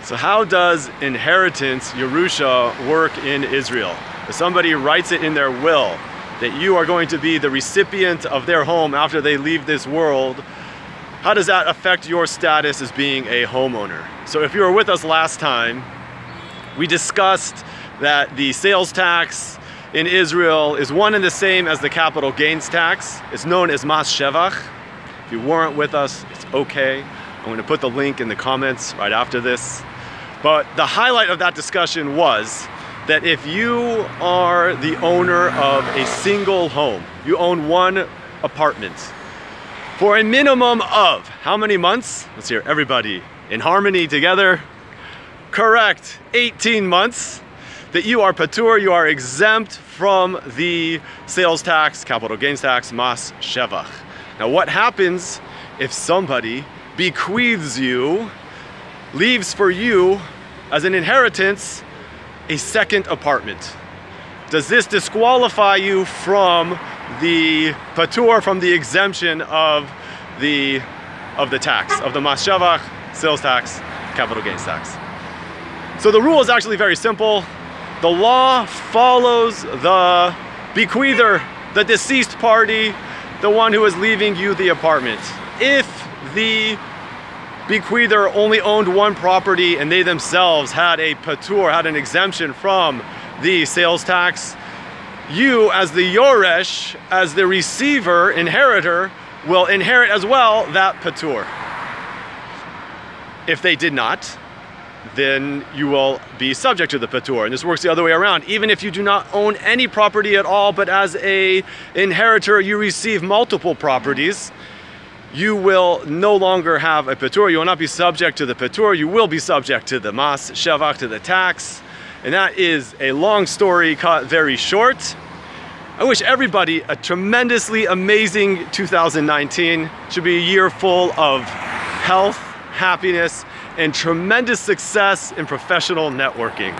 So how does inheritance, Yerusha, work in Israel? If somebody writes it in their will that you are going to be the recipient of their home after they leave this world, how does that affect your status as being a homeowner? So if you were with us last time, we discussed that the sales tax in Israel is one and the same as the capital gains tax. It's known as Mas Shevach. If you weren't with us, it's okay. I'm going to put the link in the comments right after this. But the highlight of that discussion was that if you are the owner of a single home, you own one apartment, for a minimum of how many months? Let's hear everybody in harmony together. Correct, 18 months, that you are patur, you are exempt from the sales tax, capital gains tax, Mas Shevach. Now what happens if somebody bequeaths you, leaves for you as an inheritance a second apartment? Does this disqualify you from the patur, from the exemption of the tax, of the Mas Shevach, sales tax, capital gains tax? So the rule is actually very simple. The law follows the bequeather, the deceased party, the one who is leaving you the apartment. If the bequeather only owned one property and they themselves had a patur, had an exemption from the sales tax, you as the yoresh, as the receiver, inheritor, will inherit as well that patur. If they did not, then you will be subject to the patur. And this works the other way around. Even if you do not own any property at all, but as a inheritor you receive multiple properties, you will no longer have a patur. You will not be subject to the patur. You will be subject to the Mas Shevach, to the tax. And that is a long story cut very short. I wish everybody a tremendously amazing 2019. It should be a year full of health, happiness, and tremendous success in professional networking.